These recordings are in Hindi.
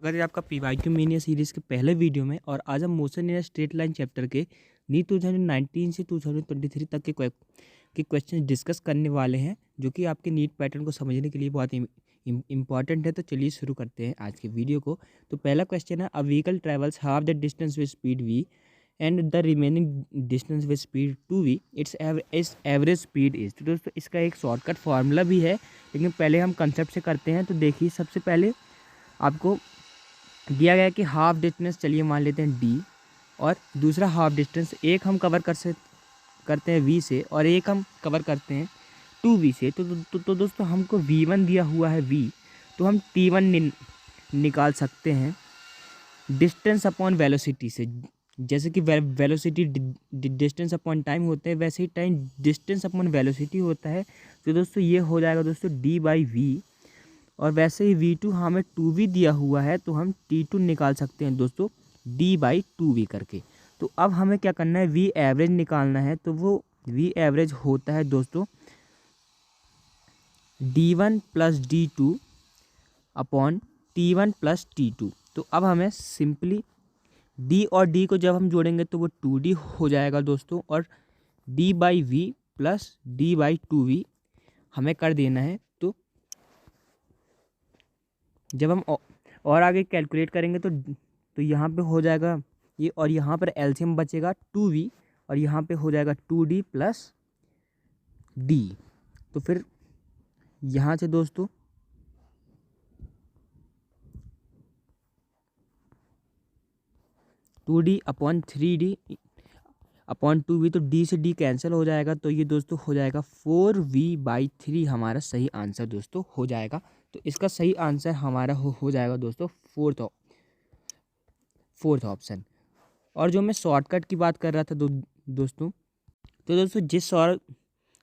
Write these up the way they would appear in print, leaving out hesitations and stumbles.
अगर ये आपका पीवाईक्यू मीनियर सीरीज़ के पहले वीडियो में और आज हम motion in straight line chapter के नीट 2019 से 2023 तक के क्वेश्चन डिस्कस करने वाले हैं, जो कि आपके नीट पैटर्न को समझने के लिए बहुत इंपॉर्टेंट है। तो चलिए शुरू करते हैं आज के वीडियो को। तो पहला क्वेश्चन है, a vehicle travels half the distance with speed v and the remaining distance with speed 2v, it's average speed is. तो दोस्तों इसका एक शॉर्टकट फार्मूला भी है, लेकिन पहले हम कंसेप्ट से करते हैं। तो देखिए, सबसे पहले आपको दिया गया है कि हाफ डिस्टेंस, चलिए मान लेते हैं डी, और दूसरा हाफ डिस्टेंस एक हम कवर करते हैं वी से और एक हम कवर करते हैं 2v से। तो दोस्तों हमको v1 दिया हुआ है v, तो हम t1 निकाल सकते हैं डिस्टेंस अपॉन वेलोसिटी से। जैसे कि वेलोसिटी डिस्टेंस अपॉन टाइम होते हैं, वैसे ही टाइम डिस्टेंस अपॉन वेलोसिटी होता है। तो दोस्तों ये हो जाएगा दोस्तों d/v, और वैसे ही v2 हमें 2v दिया हुआ है, तो हम t2 निकाल सकते हैं दोस्तों d/2v करके। तो अब हमें क्या करना है, v एवरेज निकालना है। तो वो v एवरेज होता है दोस्तों d1 plus d2 upon t1 plus t2। तो अब हमें सिंपली d और d को जब हम जोड़ेंगे तो वो 2d हो जाएगा दोस्तों, और d/v प्लस d/2v हमें कर देना है। तो जब हम और आगे कैलकुलेट करेंगे तो यहाँ पे हो जाएगा ये, और यहाँ पर एलसीएम बचेगा 2v, और यहाँ पे हो जाएगा 2d प्लस d। तो फिर यहाँ से दोस्तों 2d upon 3d upon 2v, तो d से d कैंसिल हो जाएगा। तो ये दोस्तों हो जाएगा 4v/3 हमारा सही आंसर दोस्तों हो जाएगा। तो इसका सही आंसर हमारा हो जाएगा दोस्तों फोर्थ ऑप्शन। और जो मैं शॉर्टकट की बात कर रहा था दोस्तों, तो दोस्तों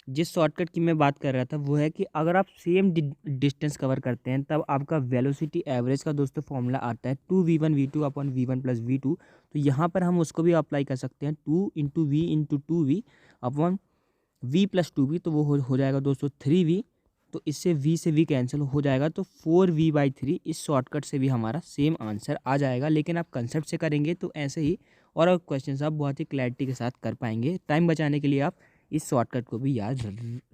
जिस शॉर्टकट की मैं बात कर रहा था वो है कि अगर आप सेम डिस्टेंस कवर करते हैं, तब आपका वेलोसिटी एवरेज का दोस्तों फॉर्मूला आता है 2v1v2 upon v1 plus v2। तो यहाँ पर हम उसको भी अप्लाई कर सकते हैं, 2 into v into 2v upon v plus 2v, तो वो हो जाएगा दोस्तों 3v। तो इससे v से v कैंसिल हो जाएगा, तो 4v/3 इस शॉर्टकट से भी हमारा सेम आंसर आ जाएगा। लेकिन आप कंसेप्ट से करेंगे तो ऐसे ही और क्वेश्चन आप बहुत ही क्लैरिटी के साथ कर पाएंगे। टाइम बचाने के लिए आप इस शॉर्टकट को भी याद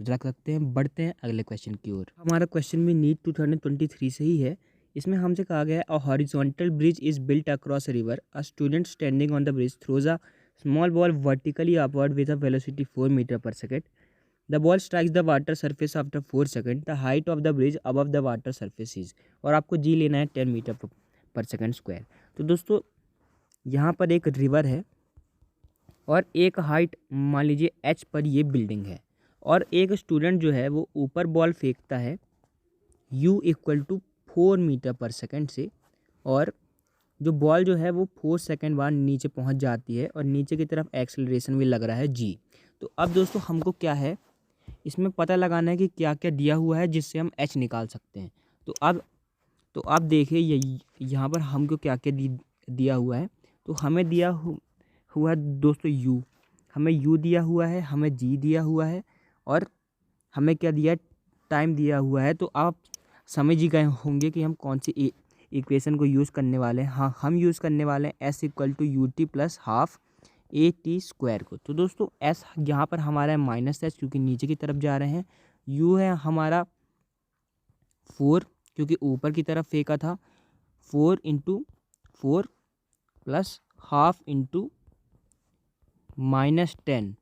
रख सकते हैं। बढ़ते हैं अगले क्वेश्चन की ओर। हमारा क्वेश्चन भी नीट 2023 से ही है। इसमें हमसे कहा गया है, a horizontal bridge is built across a river, a student standing on the bridge throws a small ball vertically upward with a velocity 4 metre per second. The ball strikes the water surface after 4 second. The height of the bridge above the water surface is, और आपको जी लेना है 10 मीटर पर सेकेंड स्क्वायर। तो दोस्तों यहाँ पर एक रिवर है और एक हाइट मान लीजिए h पर ये बिल्डिंग है, और एक स्टूडेंट जो है वो ऊपर बॉल फेंकता है u equal to 4 metre per second से, और जो बॉल जो है वो 4 सेकेंड बाद नीचे पहुंच जाती है, और नीचे की तरफ एक्सेलरेशन भी लग रहा है g। तो अब दोस्तों हमको क्या है, इसमें पता लगाना है कि क्या क्या दिया हुआ है जिससे हम h निकाल सकते हैं। तो अब देखिए यहाँ पर हमको क्या क्या दिया हुआ है। तो हमें दिया हुआ है दोस्तों u, हमें u दिया हुआ है, हमें g दिया हुआ है, और हमें क्या दिया है, टाइम दिया हुआ है। तो आप समझ ही गए होंगे कि हम कौन सी इक्वेशन को यूज़ करने वाले हैं। हाँ, हम यूज़ करने वाले हैं s equal to ut plus half at square को। तो दोस्तों s यहाँ पर हमारा है -h, क्योंकि नीचे की तरफ जा रहे हैं। u है हमारा 4, क्योंकि ऊपर की तरफ फेंका था। 4 into 4 plus half into -10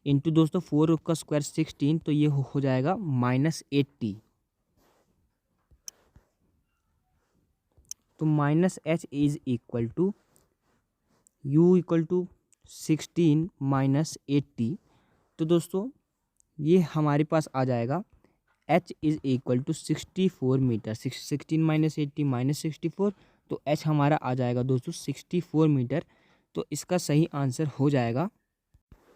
into दोस्तों 4 का स्क्वायर 16, तो ये हो जाएगा -80। तो -h is equal to u equal to 16 -80। तो दोस्तों ये हमारे पास आ जाएगा h is equal to 64 metre. 16 -80 -64, तो h हमारा आ जाएगा दोस्तों 64 मीटर। तो इसका सही आंसर हो जाएगा,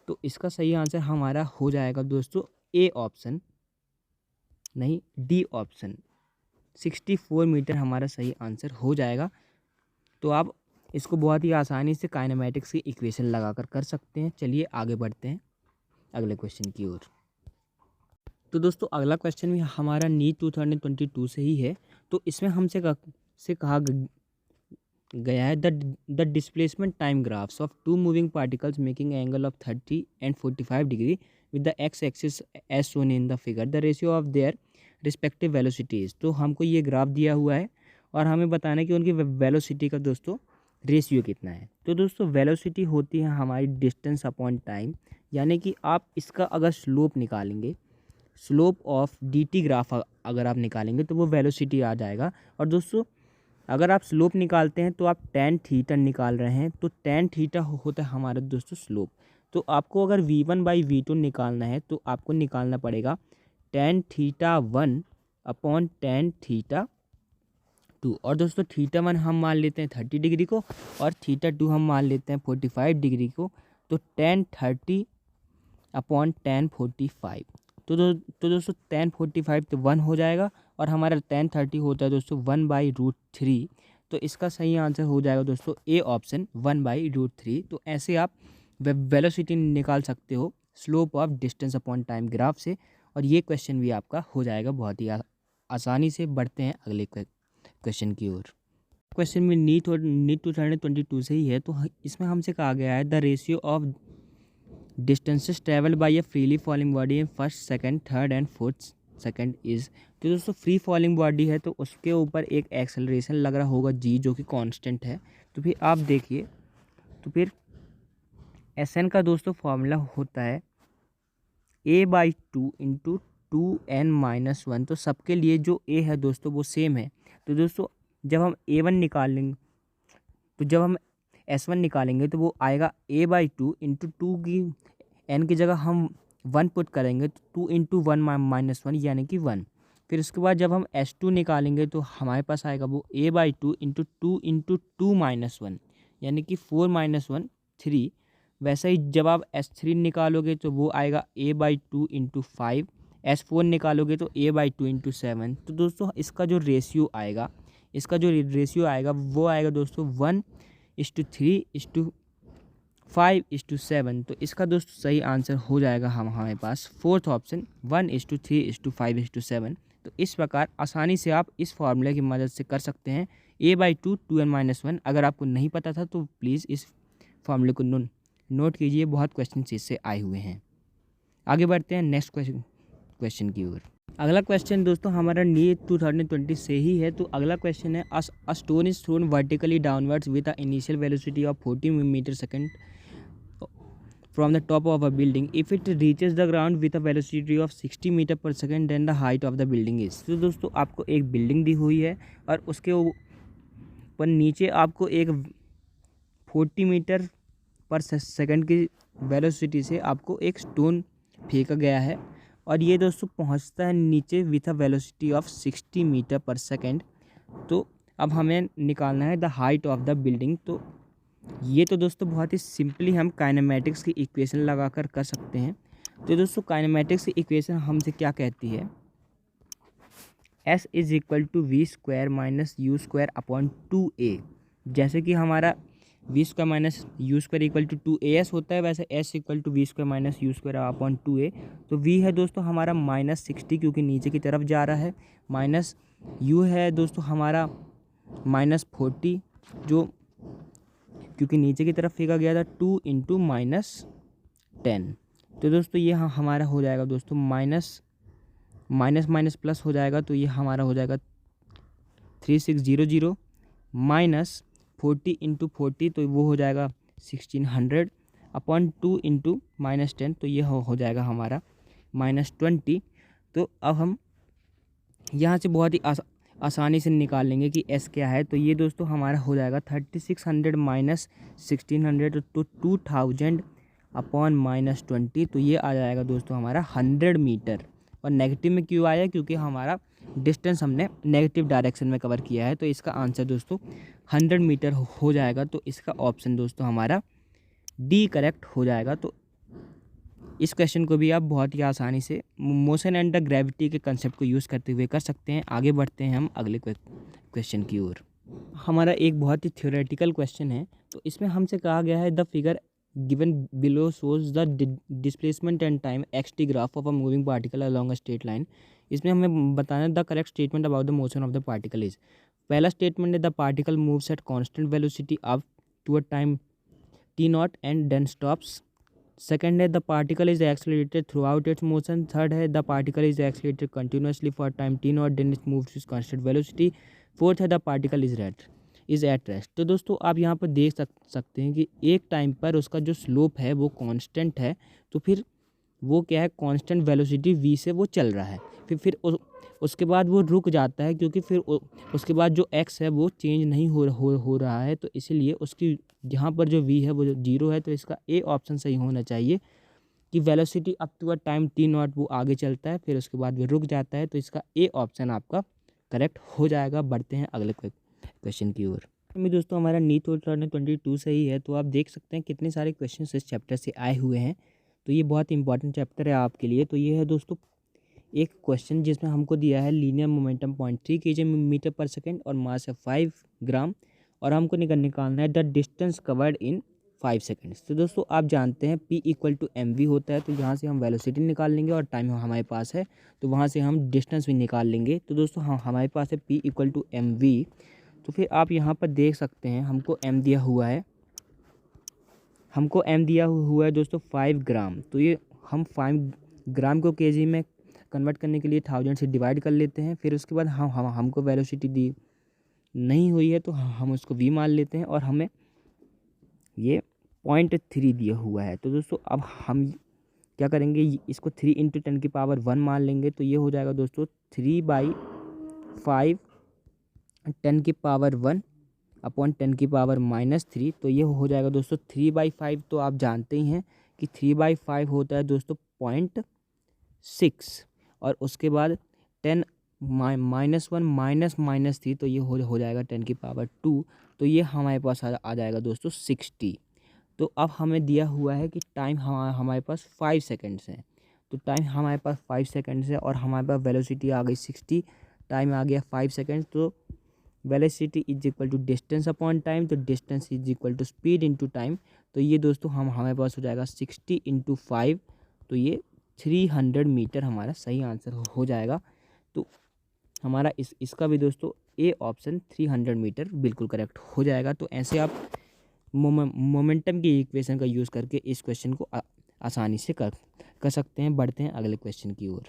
तो इसका सही आंसर हमारा हो जाएगा दोस्तों ए ऑप्शन, नहीं डी ऑप्शन, 64 मीटर हमारा सही आंसर हो जाएगा। तो आप इसको बहुत ही आसानी से काइनेमेटिक्स की इक्वेशन लगाकर कर सकते हैं। चलिए आगे बढ़ते हैं अगले क्वेश्चन की ओर। तो दोस्तों अगला क्वेश्चन भी हमारा नीट 2022 से ही है। तो इसमें हमसे कहा गया है the displacement time graphs of two moving particles making angle of 30 and 45 degree with the x axis as shown in the figure the ratio of their respective velocities. तो हमको ये ग्राफ दिया हुआ है और हमें बताना है कि उनकी वेलोसिटी का दोस्तों रेशियो कितना है। तो दोस्तों वेलोसिटी होती है हमारी डिस्टेंस अपॉन टाइम, यानी कि आप इसका अगर स्लोप निकालेंगे, स्लोप ऑफ dt ग्राफ अगर आप निकालेंगे तो वो वेलोसिटी आ जाएगा। और दोस्तों अगर आप स्लोप निकालते हैं तो आप tan थीटा निकाल रहे हैं, तो tan थीटा होता है हमारा दोस्तों स्लोप। तो आपको अगर v1/v2 निकालना है तो आपको निकालना पड़ेगा tan theta 1 upon tan theta 2। और दोस्तों थीटा 1 हम मान लेते हैं 30 डिग्री को और थीटा 2 हम मान लेते हैं 45 डिग्री को। तो tan 30 अपॉन tan 45। तो दोस्तों tan 45 तो 1 हो जाएगा और हमारा tan 30 होता है दोस्तों 1/√3। तो इसका सही आंसर हो जाएगा दोस्तों ए ऑप्शन 1/√3। तो ऐसे आप वेलोसिटी निकाल सकते हो slope of distance upon time graph से। और ये क्वेश्चन भी आपका हो जाएगा बहुत ही आसानी से। बढ़ते हैं अगले क्वेश्चन की ओर। क्वेश्चन में नीट 2022 से ही है। तो इसमें हमसे कहा गया है the ratio of distances travel by a freely falling body in first, second, third and fourth second is. तो दोस्तों फ्री फॉलिंग बॉडी है तो उसके ऊपर एक एक्सेलरेशन लग रहा होगा जी, जो कि कांस्टेंट है। तो फिर आप देखिए, तो फिर SN का दोस्तों फॉर्मूला होता है a/2 इंटू 2n-1। तो सबके लिए जो a है दोस्तों वो सेम है। तो दोस्तों जब हम a1 निकालेंगे, तो जब हम S1 निकालेंगे तो वो आएगा a/2 इंटू 2 की n की जगह हम 1 पुट करेंगे तो 2 इंटू 1-1 यानी कि 1। फिर उसके बाद जब हम S2 निकालेंगे तो हमारे पास आएगा वो a/2 इंटू 2 इंटू 2-1 यानी कि 4-1 3। वैसे ही जब आप S3 निकालोगे तो वो आएगा a/2 इंटू 5। S4 निकालोगे तो a/2 इंटू 7। तो दोस्तों इसका जो रेशियो आएगा, वो आएगा दोस्तों 1:3:5:7। तो इसका दोस्तों सही आंसर हो जाएगा हमारे पास फोर्थ ऑप्शन 1:3:5:7। तो इस प्रकार आसानी से आप इस फार्मूले की मदद से कर सकते हैं a/2 2n-1। अगर आपको नहीं पता था तो प्लीज़ इस फार्मूले को नोट कीजिए, बहुत क्वेश्चन इससे आए हुए हैं। आगे बढ़ते हैं नेक्स्ट क्वेश्चन की ओर। अगला क्वेश्चन दोस्तों हमारा नीट 2020 से ही है। तो अगला क्वेश्चन है a stone is thrown vertically downwards with a initial velocity of 40 metre second from the top of a building if it reaches the ground with a velocity of 60 metre पर second then the height of the building is. तो दोस्तों आपको एक बिल्डिंग दी हुई है और उसके ऊपर नीचे आपको एक 40 मीटर पर सेकंड की वेलोसिटी से आपको एक स्टोन फेंका गया है और ये दोस्तों पहुंचता है नीचे with a velocity of 60 metre पर सेकंड। तो अब हमें निकालना है the height of the building. तो ये तो दोस्तों बहुत ही सिंपली हम काइनेमेटिक्स की इक्वेशन लगाकर कर सकते हैं। तो दोस्तों काइनेमेटिक्स की इक्वेशन हमसे क्या कहती है, S = v² - u² / 2a। जैसे कि हमारा v² - u² = 2as होता है, वैसे s = v² - u² / 2a। तो v है दोस्तों हमारा -60 क्योंकि नीचे की तरफ जा रहा है, माइनस u है दोस्तों हमारा -40 जो क्योंकि नीचे की तरफ फेंका गया था, 2 × -10। तो दोस्तों ये हमारा हो जाएगा दोस्तों माइनस प्लस हो जाएगा। तो ये हमारा हो जाएगा 3600 माइनस 40 × 40 तो वो हो जाएगा 1600 अपॉन 2 × -10 तो ये हो जाएगा हमारा -20। तो अब हम यहाँ से बहुत ही आसानी से निकाल लेंगे कि s क्या है। तो ये दोस्तों हमारा हो जाएगा 3600 माइनस 1600 तो 2000 अपॉन -20। तो ये आ जाएगा दोस्तों हमारा 100 मीटर। और नेगेटिव में क्यों आया, क्योंकि हमारा डिस्टेंस हमने नेगेटिव डायरेक्शन में कवर किया है। तो इसका आंसर दोस्तों 100 मीटर हो जाएगा। तो इसका ऑप्शन दोस्तों हमारा डी करेक्ट हो जाएगा। तो इस क्वेश्चन को भी आप बहुत ही आसानी से मोशन एंड द ग्रेविटी के कंसेप्ट को यूज़ करते हुए कर सकते हैं। आगे बढ़ते हैं हम अगले क्वेश्चन की ओर। हमारा एक बहुत ही थ्योरेटिकल क्वेश्चन है। तो इसमें हमसे कहा गया है the figure given below shows the displacement and time xt graph of a moving particle along a straight line. इसमें हमें बताना the correct statement about the motion of the particle is. पहला स्टेटमेंट है the particle moves at constant velocity up to a time t nought and then stops. Second है the particle is accelerated throughout its motion. Third है the particle is accelerated continuously for time t nought then it moves with constant velocity. Fourth है the particle is at rest. तो दोस्तों आप यहाँ पर देख सकते हैं कि एक टाइम पर उसका जो स्लोप है वो कांस्टेंट है, तो फिर वो क्या है, कांस्टेंट वेलोसिटी v से वो चल रहा है. फिर उसके बाद वो रुक जाता है, क्योंकि फिर उसके बाद जो x है वो चेंज नहीं हो रहा है, तो इसीलिए उसकी यहाँ पर जो v है वो 0 है. तो इसका ए ऑप्शन सही होना चाहिए कि velocity up to a time t naught वो आगे चलता है, फिर उसके बाद वो रुक जाता है. तो इसका ए ऑप्शन आपका करेक्ट हो जाएगा. बढ़ते हैं अगले क्वेश्चन की ओर. में दोस्तों हमारा नीट 2022 से ही है, तो आप देख सकते हैं कितने सारे क्वेश्चन इस चैप्टर से आए हुए हैं. तो ये बहुत इंपॉर्टेंट चैप्टर है आपके लिए. तो ये है दोस्तों एक क्वेश्चन जिसमें हमको दिया है लीनियर मोमेंटम 0.3 kg/m/s और मास है 5 ग्राम, और हमको निकालना है the distance covered in 5 seconds. तो दोस्तों आप जानते हैं P = mv होता है, तो यहाँ से हम वेलोसिटी निकाल लेंगे और टाइम हमारे पास है तो वहाँ से हम डिस्टेंस भी निकाल लेंगे. तो दोस्तों हमारे पास है P = mv. तो फिर आप यहाँ पर देख सकते हैं हमको m दिया हुआ है दोस्तों 5 ग्राम. तो ये हम 5 ग्राम को केजी में कन्वर्ट करने के लिए 1000 से डिवाइड कर लेते हैं. फिर उसके बाद हमको वेलोसिटी दी नहीं हुई है तो हम उसको v मान लेते हैं, और हमें ये 0.3 दिया हुआ है. तो दोस्तों अब हम क्या करेंगे, इसको 3 × 10⁻1 मान लेंगे. तो ये हो जाएगा दोस्तों 3/5 10⁻1 अपॉन 10⁻³ तो ये हो जाएगा दोस्तों 3/5. तो आप जानते ही हैं कि 3/5 होता है दोस्तों 0.6, और उसके बाद 10 -1 -3 तो ये हो जाएगा 10⁻2. तो ये हमारे पास आ जाएगा दोस्तों 60. तो अब हमें दिया हुआ है कि टाइम हमारे पास 5 सेकेंड्स है. तो टाइम हमारे पास 5 सेकेंड्स है और हमारे पास वेलोसिटी आ गई 60, टाइम आ गया 5 सेकेंड्स. तो वेलोसिटी = डिस्टेंस अपॉन टाइम, तो डिस्टेंस = स्पीड इंटू टाइम. तो ये दोस्तों हमारे पास हो जाएगा 60 × 5, तो ये 300 मीटर हमारा सही आंसर हो जाएगा. तो हमारा इसका भी दोस्तों ए ऑप्शन 300 मीटर बिल्कुल करेक्ट हो जाएगा. तो ऐसे आप मोमेंटम की इक्वेशन का यूज़ करके इस क्वेश्चन को आसानी से कर सकते हैं. बढ़ते हैं अगले क्वेश्चन की ओर.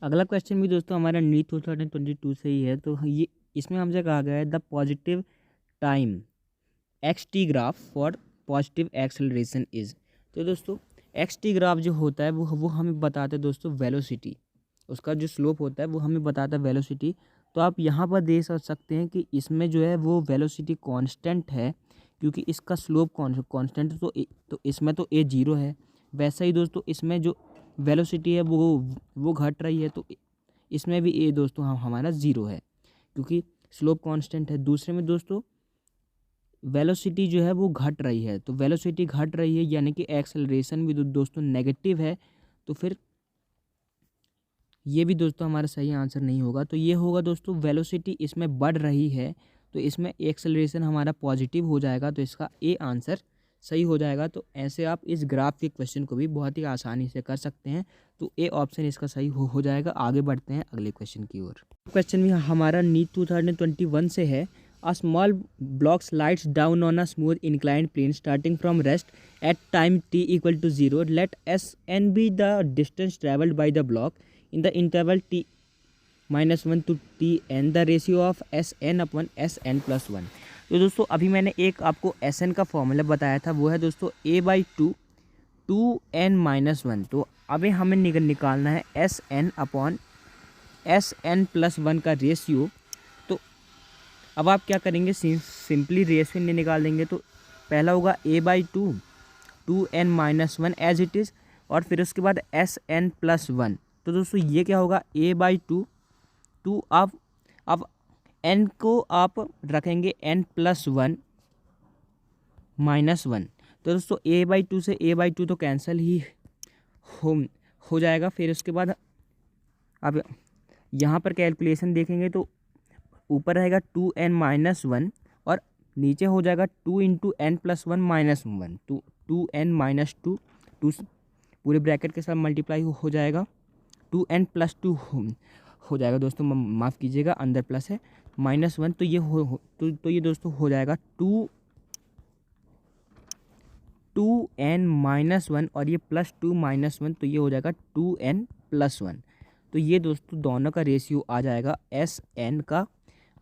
अगला क्वेश्चन भी दोस्तों हमारा नीट 2022 से ही है. तो ये इसमें हमसे कहा गया है the positive time xt graph for positive acceleration is. तो दोस्तों xt ग्राफ जो होता है वो हमें बताता है दोस्तों वेलोसिटी, उसका जो स्लोप होता है वो हमें बताता है वेलोसिटी. तो आप यहाँ पर देख सकते हैं कि इसमें जो है वो वेलोसिटी कांस्टेंट है, क्योंकि इसका स्लोप कांस्टेंट. तो इसमें तो a 0 है. वैसा ही दोस्तों इसमें जो वेलोसिटी है वो घट रही है, तो इसमें भी a दोस्तों हमारा 0 है, क्योंकि स्लोप कांस्टेंट है. दूसरे में दोस्तों वेलोसिटी जो है वो घट रही है, तो वेलोसिटी घट रही है यानी कि एक्सेलरेशन भी दोस्तों नेगेटिव है. तो फिर ये भी दोस्तों हमारा सही आंसर नहीं होगा. तो ये होगा दोस्तों वेलोसिटी इसमें बढ़ रही है, तो इसमें एक्सेलरेशन हमारा पॉजिटिव हो जाएगा. तो इसका ए आंसर सही हो जाएगा. तो ऐसे आप इस ग्राफ के क्वेश्चन को भी बहुत ही आसानी से कर सकते हैं. तो ए ऑप्शन इसका सही हो जाएगा. आगे बढ़ते हैं अगले क्वेश्चन की ओर. क्वेश्चन भी हमारा नीट 2021 से है. A small block slides down on a smooth inclined plane starting from rest at time t = 0. Let Sn be the distance travelled by the block in the interval t-1 to tn. the ratio of Sn/Sn+1. तो दोस्तों अभी मैंने एक आपको Sn का फॉर्मूला बताया था, वो है दोस्तों a/2 2n-1. तो अभी हमें निकालना है Sn/Sn+1 का रेशियो. तो अब आप क्या करेंगे, सिंपली रेशियो निकाल देंगे. तो पहला होगा a/2 2n-1 as it is, और फिर उसके बाद Sn+1. तो दोस्तों ये क्या होगा a/2 2. अब n को आप रखेंगे n+1 -1. तो दोस्तों a/2 से a/2 तो कैंसिल ही हो जाएगा. फिर उसके बाद अब यहाँ पर कैलकुलेशन देखेंगे तो ऊपर रहेगा 2n-1 और नीचे हो जाएगा 2 × n+1 -1. 2n-2 2 पूरे ब्रैकेट के साथ मल्टीप्लाई हो जाएगा, 2n+2 हो जाएगा दोस्तों, माफ़ कीजिएगा अंदर प्लस है, -1, तो ये तो ये दोस्तों हो जाएगा 2n-1 और ये +2 -1, तो ये हो जाएगा 2n+1। तो ये दोस्तों दोनों का रेशियो आ जाएगा Sn का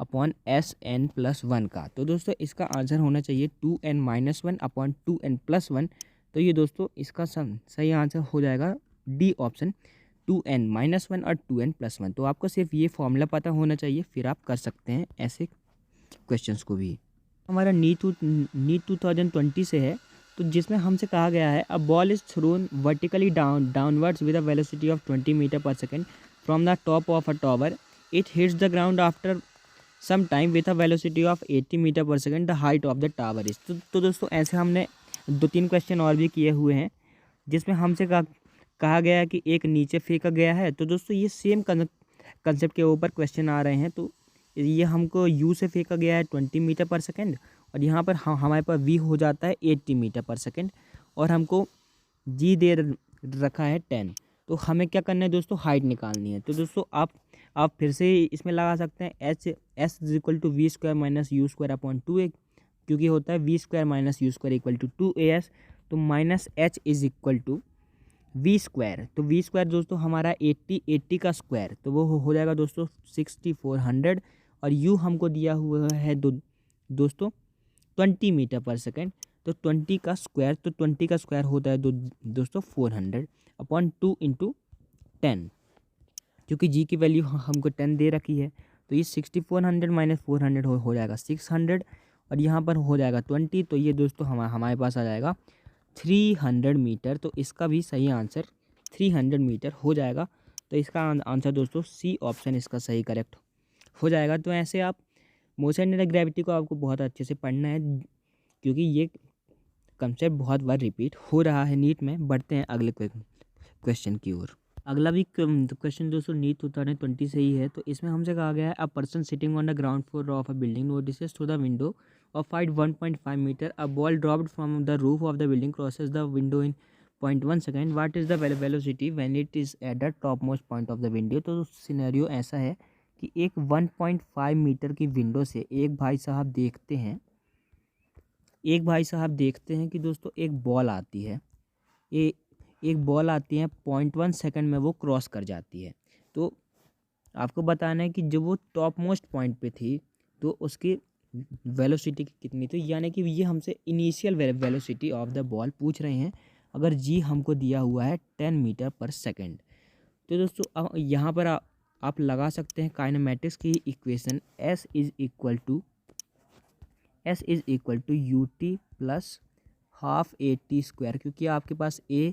अपॉन Sn+1 का। तो दोस्तों इसका आंसर होना चाहिए 2n-1 अपॉन 2n+1। तो ये दोस्तों इसका सही आंसर हो जाएगा डी ऑप्शन, 2n-1 और 2n+1। तो आपको सिर्फ ये फॉर्मूला पता होना चाहिए, फिर आप कर सकते हैं ऐसे क्वेश्चंस को भी। हमारा नीट 2020 से है, तो जिसमें हमसे कहा गया है a ball is thrown vertically downwards with a velocity of 20 metre per second from the top of a tower, it hits the ground after some time with a velocity of 80 metre per second, the height of the tower is. तो दोस्तों ऐसे हमने 2-3 क्वेश्चन और भी किए हुए हैं, जिसमें हमसे कहा गया है कि एक नीचे फेंका गया है। तो दोस्तों ये सेम कंसेप्ट के ऊपर क्वेश्चन आ रहे हैं। तो ये हमको यू से फेंका गया है 20 मीटर पर सेकेंड, और यहाँ पर हमारे पास वी हो जाता है 80 मीटर पर सेकेंड, और हमको जी दे रखा है 10। तो हमें क्या करना है दोस्तों, हाइट निकालनी है। तो दोस्तों आप फिर से इसमें लगा सकते हैं s is equal to v square minus u square upon 2a, क्योंकि होता है v square minus u square equal to 2as। तो minus h is equal to v square, तो वी स्क्वायर दोस्तों हमारा 80 का स्क्वायर, तो वो हो जाएगा दोस्तों 6400, और यू हमको दिया हुआ है दोस्तों 20 मीटर पर सेकेंड। तो 20 का स्क्वायर, तो 20 का स्क्वायर होता है दोस्तों 400 अपॉन 2 इंटू 10, क्योंकि जी की वैल्यू हमको 10 दे रखी है। तो ये 6400 माइनस 400 हो जाएगा 600, और यहाँ पर हो जाएगा 20। तो ये दोस्तों हमारे पास आ जाएगा 300 मीटर। तो इसका भी सही आंसर 300 मीटर हो जाएगा। तो इसका आंसर दोस्तों सी ऑप्शन इसका सही करेक्ट हो जाएगा। तो ऐसे आप मोशन एंड ग्रेविटी को आपको बहुत अच्छे से पढ़ना है, क्योंकि ये कंसेप्ट बहुत बार रिपीट हो रहा है नीट में। बढ़ते हैं अगले क्वेश्चन की ओर। अगला भी क्वेश्चन दोस्तों नीट 2020 से ही है। तो इसमें हमसे कहा गया है a person sitting on the ground floor of a building notices through the window of height 1.5 meter, a ball dropped from the roof of the building crosses the window in 0.1 second. What is the velocity when it is at the topmost point of the window? तो सिनेरियो ऐसा है कि एक 1.5 मीटर की विंडो से एक भाई साहब देखते हैं कि दोस्तों एक बॉल आती है, एक बॉल आती है 0.1 सेकंड में वो क्रॉस कर जाती है। तो आपको बताना है कि जब वो टॉप मोस्ट पॉइंट पे थी तो उसकी वेलोसिटी कितनी थी, यानी कि ये हमसे initial velocity of the ball पूछ रहे हैं। अगर जी हमको दिया हुआ है 10 मीटर पर सेकेंड, तो दोस्तों यहाँ पर आप लगा सकते हैं काइनेमेटिक्स की equation, s is equal to u t plus half a t square, क्योंकि आपके पास ए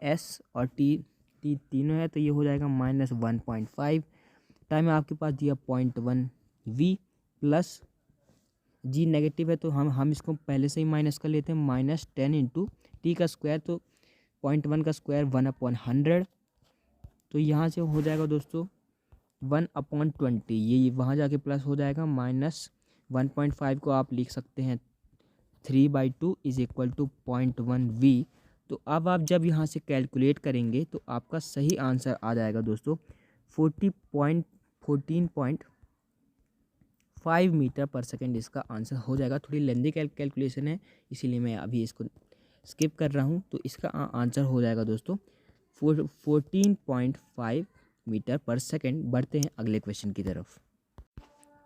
एस और टी तीनों है। तो ये हो जाएगा -1.5 टाइम आपके पास दिया 0.1 वी प्लस जी नेगेटिव है, तो हम इसको पहले से ही माइनस कर लेते हैं, -10 इंटू टी का स्क्वायर, तो 0.1 का स्क्वायर 1/100। तो यहाँ से हो जाएगा दोस्तों 1/20, ये वहाँ जाके प्लस हो जाएगा। -1.5 को आप लिख सकते हैं 3/2 इज इक्वल टू 0.1 वी। तो अब आप जब यहाँ से कैलकुलेट करेंगे तो आपका सही आंसर आ जाएगा दोस्तों 14.5 मीटर पर सेकेंड इसका आंसर हो जाएगा। थोड़ी लेंदी कैलकुलेशन है, इसीलिए मैं अभी इसको स्किप कर रहा हूँ। तो इसका आंसर हो जाएगा दोस्तों 14.5 मीटर पर सेकेंड। बढ़ते हैं अगले क्वेश्चन की तरफ।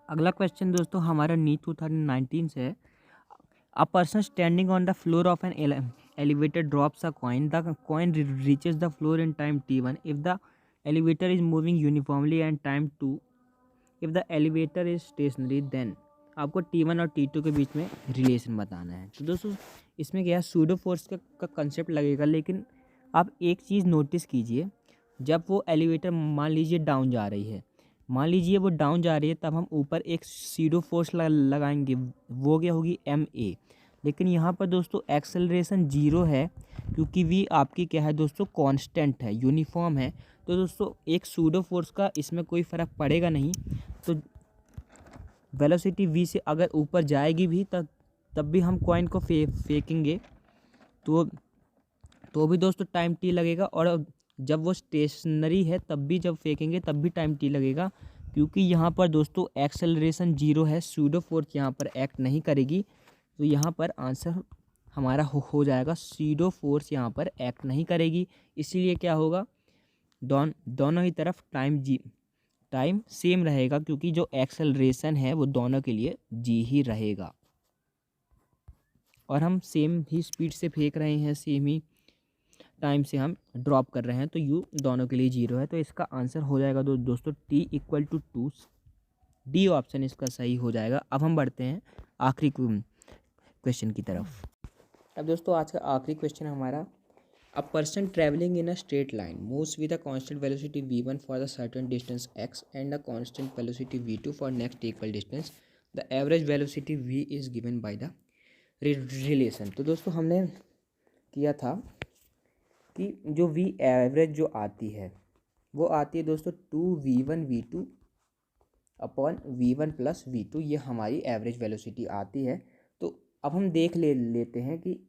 अगला क्वेश्चन दोस्तों हमारा नीट 2019 से है। A person standing on the floor of an elevator drops a coin. The coin reaches the floor in time t1 if the elevator is moving uniformly and time 2 if the elevator is stationary. Then आपको t1 और t2 के बीच में रिलेशन बताना है। तो दोस्तों इसमें क्या है, सूडो फोर्स का कंसेप्ट लगेगा, लेकिन आप एक चीज़ नोटिस कीजिए, जब वो एलिवेटर मान लीजिए डाउन जा रही है, तब हम ऊपर एक सीडो फोर्स लगाएंगे, वो क्या होगी ma। लेकिन यहाँ पर दोस्तों एक्सेलरेशन 0 है, क्योंकि v आपकी क्या है दोस्तों कांस्टेंट है, यूनिफॉर्म है। तो दोस्तों एक सूडो फोर्स का इसमें कोई फ़र्क पड़ेगा नहीं। तो वेलोसिटी v से अगर ऊपर जाएगी भी तब भी हम कॉइन को फेंकेंगे तो भी दोस्तों टाइम टी लगेगा, और जब वो स्टेशनरी है तब भी, जब फेंकेंगे तब भी टाइम टी लगेगा, क्योंकि यहाँ पर दोस्तों एक्सेलरेशन 0 है, सूडो फोर्स यहाँ पर एक्ट नहीं करेगी। तो यहाँ पर आंसर हमारा हो जाएगा सूडो फोर्स यहाँ पर एक्ट नहीं करेगी। इसीलिए क्या होगा, दोनों ही तरफ टाइम सेम रहेगा, क्योंकि जो एक्सेलरेशन है वो दोनों के लिए जी ही रहेगा, और हम सेम ही स्पीड से फेंक रहे हैं, सेम ही टाइम से हम ड्रॉप कर रहे हैं, तो यू दोनों के लिए 0 है। तो इसका आंसर हो जाएगा दोस्तों t equal to 2, D option इसका सही हो जाएगा। अब हम बढ़ते हैं आखिरी क्वेश्चन की तरफ। अब दोस्तों आज का आखिरी क्वेश्चन हमारा, a person travelling in a straight line moves with a constant velocity v1 for the certain distance x and a constant velocity v2 for next equal distance, the average velocity v is given by the relation. तो दोस्तों हमने किया था कि जो v एवरेज जो आती है वो आती है दोस्तों 2v1v2 upon v1 plus v2, ये हमारी एवरेज वेलोसिटी आती है। तो अब हम देख लेते हैं कि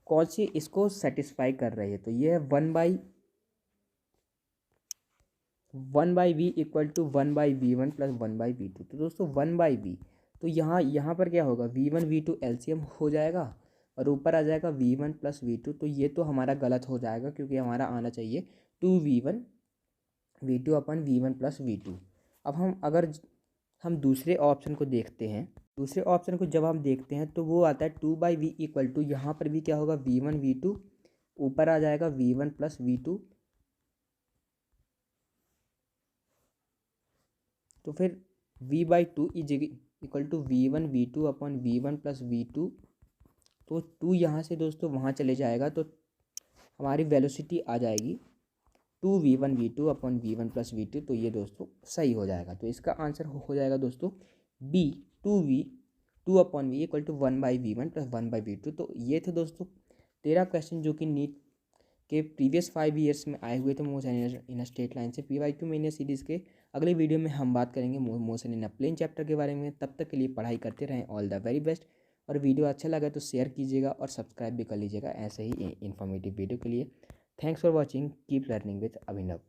कौन सी इसको सेटिस्फाई कर रही है। तो ये है 1/1/v equal to 1/v1 plus 1/v2। तो दोस्तों 1/v, तो यहाँ पर क्या होगा, v1 v2 एलसीएम हो जाएगा और ऊपर आ जाएगा v1 प्लस v2। तो ये तो हमारा गलत हो जाएगा, क्योंकि हमारा आना चाहिए 2v1 v2 अपन v1 प्लस v2। अब हम दूसरे ऑप्शन को देखते हैं, दूसरे ऑप्शन को जब हम देखते हैं तो वो आता है 2/v इक्वल टू, यहाँ पर भी क्या होगा, v1 v2 ऊपर आ जाएगा v1 प्लस v2। तो फिर v/2 is equal to v1 v2 upon v1 plus v2। तो 2 यहाँ से दोस्तों वहाँ चले जाएगा, तो हमारी वेलोसिटी आ जाएगी 2v1 v2 upon v1 plus v2। तो ये दोस्तों सही हो जाएगा। तो इसका आंसर हो जाएगा दोस्तों b, 2 upon v equal to 1/v1 plus 1/v2। तो ये थे दोस्तों 13 क्वेश्चन जो कि नीट के प्रीवियस 5 ईयर्स में आए हुए थे motion in a straight line से। PYQ मेनिया सीरीज़ के अगले वीडियो में हम बात करेंगे motion in a plane chapter के बारे में। तब तक के लिए पढ़ाई करते रहें। All the very best. और वीडियो अच्छा लगा तो शेयर कीजिएगा और सब्सक्राइब भी कर लीजिएगा ऐसे ही इन्फॉर्मेटिव वीडियो के लिए। Thanks for watching, keep learning with Abhinav.